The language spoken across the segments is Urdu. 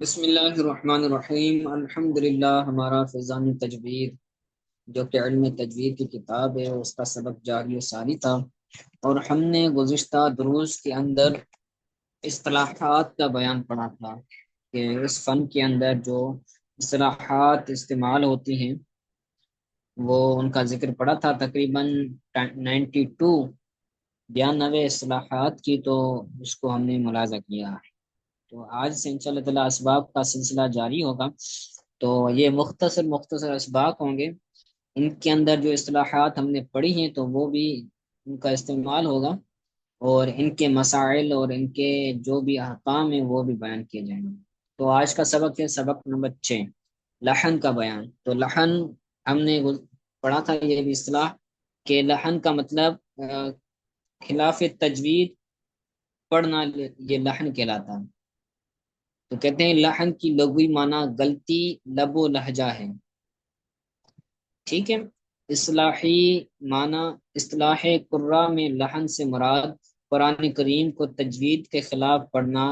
بسم اللہ الرحمن الرحیم الحمد للہ۔ ہمارا فیضان تجوید جو کہ علم تجوید کی کتاب ہے اس کا سبق جاری و ساری تھا، اور ہم نے گزشتہ دروس کے اندر اصطلاحات کا بیان پڑھا تھا کہ اس فن کے اندر جو اصطلاحات استعمال ہوتی ہیں وہ ان کا ذکر پڑا تھا تقریباً 92 اصطلاحات کی، تو اس کو ہم نے ملاحظہ کیا۔ تو آج سے انشاءاللہ تعالی اسباق کا سلسلہ جاری ہوگا۔ تو یہ مختصر اسباق ہوں گے، ان کے اندر جو اصطلاحات ہم نے پڑھی ہیں تو وہ بھی ان کا استعمال ہوگا، اور ان کے مسائل اور ان کے جو بھی احکام ہیں وہ بھی بیان کیے جائیں گے۔ تو آج کا سبق ہے سبق نمبر 6، لحن کا بیان۔ تو لحن ہم نے پڑھا تھا یہ بھی اصطلاح کہ لحن کا مطلب خلاف تجوید پڑھنا، یہ لحن کہلاتا ہے۔ تو کہتے ہیں لحن کی لغوی معنی غلطی لب و لہجہ ہے، ٹھیک ہے۔ اصطلاحی معنی، اصطلاح قرہ میں لحن سے مراد قرآن کریم کو تجوید کے خلاف پڑھنا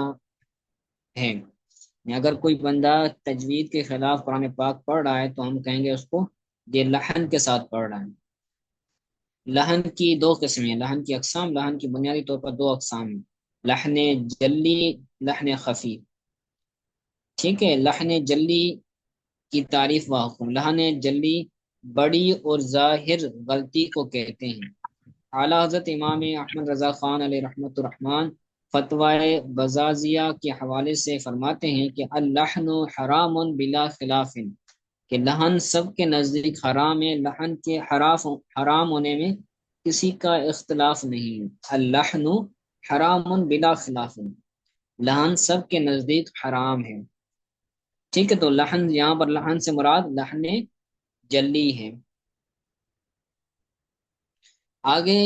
ہے۔ اگر کوئی بندہ تجوید کے خلاف قرآن پاک پڑھ رہا ہے تو ہم کہیں گے اس کو یہ لحن کے ساتھ پڑھ رہا ہے۔ لحن کی دو قسمیں، لحن کی اقسام، لحن کی بنیادی طور پر دو اقسام ہیں، لحن جلی، لحن خفی، ٹھیک ہے۔ لحن جلی کی تعریف و حکم۔ لحن جلی بڑی اور ظاہر غلطی کو کہتے ہیں۔ اعلیٰ حضرت امام احمد رضا خان علیہ رحمۃ الرحمن فتوی بزازیہ کے حوالے سے فرماتے ہیں کہ اللحن حرام بلا خلاف، کہ لحن سب کے نزدیک حرام ہے، لحن کے حرام ہونے میں کسی کا اختلاف نہیں۔ اللحن حرام بلا خلاف، لحن سب کے نزدیک حرام ہے، ٹھیک ہے۔ تو لحن، یہاں پر لحن سے مراد لحن جلی ہے۔ آگے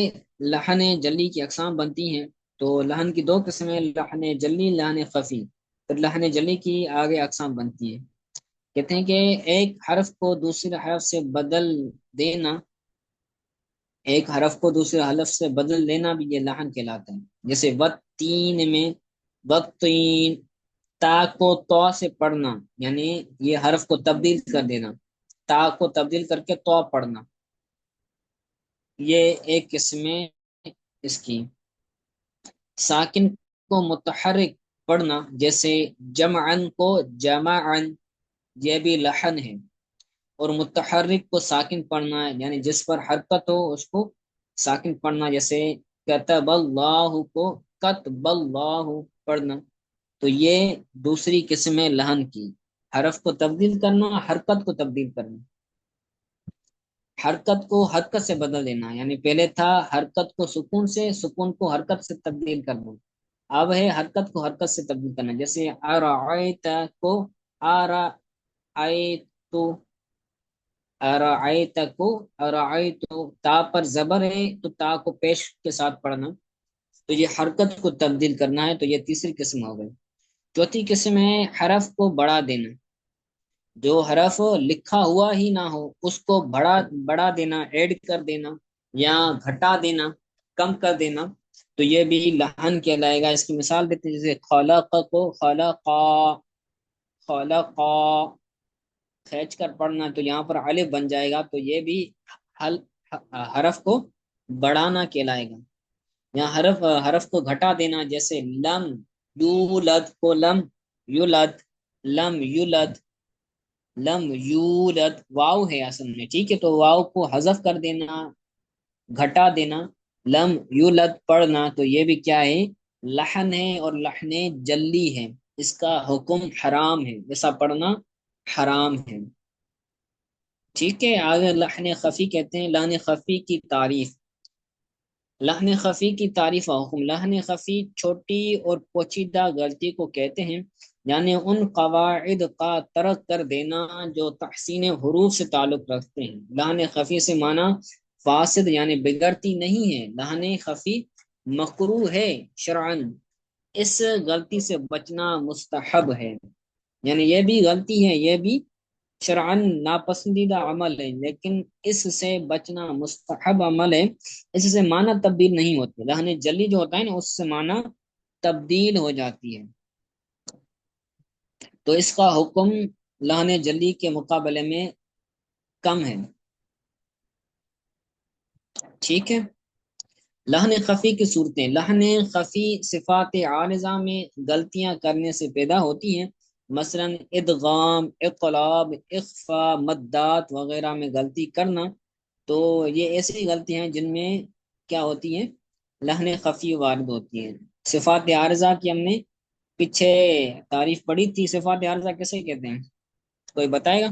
لحن جلی کی اقسام بنتی ہیں، تو لحن کی دو قسمیں، لحن جلی، لحن خفی۔ پھر لحن جلی کی آگے اقسام بنتی ہے، کہتے ہیں کہ ایک حرف کو دوسرے حرف سے بدل دینا، ایک حرف کو دوسرے حرف سے بدل دینا بھی یہ لحن کہلاتا ہے۔ جیسے وتین میں وقتین، تا کو تو سے پڑھنا، یعنی یہ حرف کو تبدیل کر دینا، تا کو تبدیل کر کے تو پڑھنا، یہ ایک قسم ہے اس کی۔ ساکن کو متحرک پڑھنا، جیسے جمعن کو جمعن، یہ بھی لحن ہے۔ اور متحرک کو ساکن پڑھنا، یعنی جس پر حرکت ہو اس کو ساکن پڑھنا، جیسے کتب اللہ کو کتب اللہ پڑھنا۔ تو یہ دوسری قسم ہے لحن کی، حرف کو تبدیل کرنا، حرکت کو تبدیل کرنا، حرکت کو حرکت سے بدل دینا، یعنی پہلے تھا حرکت کو سکون سے، سکون کو حرکت سے تبدیل کرنا، اب ہے حرکت کو حرکت سے تبدیل کرنا، جیسے ارعیت کو ارعیت، ارعیت کو ارعیت، تا پر زبر ہے تو تا کو پیش کے ساتھ پڑھنا، تو یہ حرکت کو تبدیل کرنا ہے، تو یہ تیسری قسم ہو گئی۔ چوتھی قسم ہے حرف کو بڑھا دینا، جو حرف لکھا ہوا ہی نہ ہو اس کو بڑھا دینا، ایڈ کر دینا یا گھٹا دینا، کم کر دینا، تو یہ بھی لحن کہلائے گا۔ اس کی مثال دیتے ہیں، جیسے خلق کو خلقا، خلقا کھینچ کر پڑھنا تو یہاں پر الف بن جائے گا، تو یہ بھی حرف کو بڑھانا کہلائے گا۔ یہاں حرف کو گھٹا دینا، جیسے لم یولد کو لم یولد، لم یولد، لم یولد واو ہے اصل میں، ٹھیک ہے، تو واو کو حذف کر دینا، گھٹا دینا، لم یولد پڑھنا، تو یہ بھی کیا ہے، لحن ہے، اور لحن جلی ہے، اس کا حکم حرام ہے، ایسا پڑھنا حرام ہے، ٹھیک ہے۔ آگے لحن خفی کہتے ہیں، لحن خفی کی تعریف۔ لحن خفی کی تعریف و حکم۔ لحن خفی چھوٹی اور پوچیدہ غلطی کو کہتے ہیں، یعنی ان قواعد کا ترک کر دینا جو تحسین حروف سے تعلق رکھتے ہیں۔ لحن خفی سے معنی فاسد یعنی بگڑتی نہیں ہے، لحن خفی مکروہ ہے شرعن، اس غلطی سے بچنا مستحب ہے، یعنی یہ بھی غلطی ہے، یہ بھی شرعن ناپسندیدہ عمل ہے، لیکن اس سے بچنا مستحب عمل ہے، اس سے معنی تبدیل نہیں ہوتی۔ لحن جلی جو ہوتا ہے نا اس سے معنی تبدیل ہو جاتی ہے۔ تو اس کا حکم لہن جلی کے مقابلے میں کم ہے، ٹھیک ہے۔ لہن خفی کی صورتیں، لہن خفی صفات عارضہ میں غلطیاں کرنے سے پیدا ہوتی ہیں، مثلا ادغام، اقلاب، اخفا، مدات وغیرہ میں غلطی کرنا۔ تو یہ ایسی غلطیاں ہیں جن میں کیا ہوتی ہیں، لہن خفی وارد ہوتی ہیں۔ صفات عارضہ کی ہم نے پیچھے تعریف پڑھی تھی، صفات عارضہ کیسے کہتے ہیں، کوئی بتائے گا؟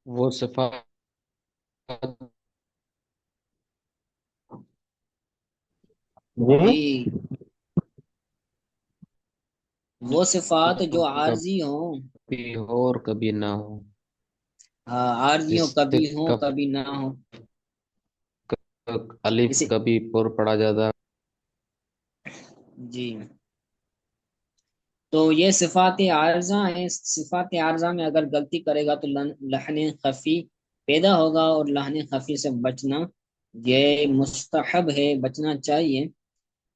وہ صفات جی، وہ صفات جو عارضی ہوں، کبھی ہو اور کبھی نہ ہو، ہاں عارضی ہوں، جیسے کبھی ہوں کب کبھی نہ ہوں، الف اسی، کبھی پر پڑا جاتا جی۔ تو یہ صفات عارضہ ہیں، صفات عارضہ میں اگر غلطی کرے گا تو لحن خفی پیدا ہوگا، اور لحن خفی سے بچنا یہ مستحب ہے، بچنا چاہیے۔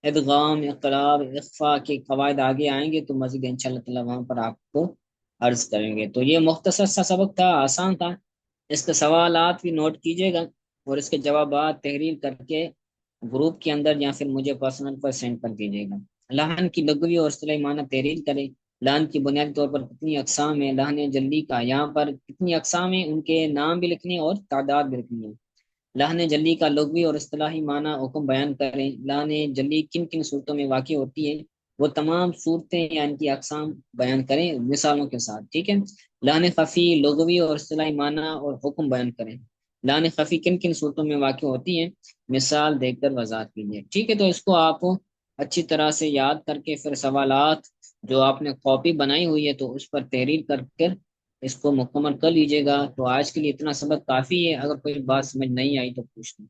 ادغام، اقرار، اخفا کے قواعد آگے آئیں گے تو مزید انشاءاللہ تعالی وہاں پر آپ کو عرض کریں گے۔ تو یہ مختصر سا سبق تھا، آسان تھا، اس کے سوالات بھی نوٹ کیجیے گا، اور اس کے جوابات تحریر کر کے گروپ کے اندر یا پھر مجھے پرسنل پر سینڈ کر دیجیے گا۔ لہن کی لغوی اور اصطلاحی معنی تحریر کریں۔ لہن کی بنیادی طور پر کتنی اقسام ہیں، لہن جلی کا یہاں پر کتنی اقسام ہیں ان کے نام بھی لکھنے اور تعداد بھی لکھنی ہے۔ لہن جلی کا لغوی اور اصطلاحی معنی حکم بیان کریں۔ لہن جلی کن کن صورتوں میں واقع ہوتی ہے، وہ تمام صورتیں یا ان کی اقسام بیان کریں مثالوں کے ساتھ، ٹھیک ہے۔ لہن خفی لغوی اور اصطلاحی معنی اور حکم بیان کریں۔ لہن خفی کن کن صورتوں میں واقع ہوتی ہے، مثال دیکھ کر وضاحت کیجیے، ٹھیک ہے۔ تو اس کو آپ اچھی طرح سے یاد کر کے پھر سوالات جو آپ نے کاپی بنائی ہوئی ہے تو اس پر تحریر کر کر اس کو مکمل کر لیجیے گا۔ تو آج کے لیے اتنا سبق کافی ہے، اگر کوئی بات سمجھ نہیں آئی تو پوچھ لیں۔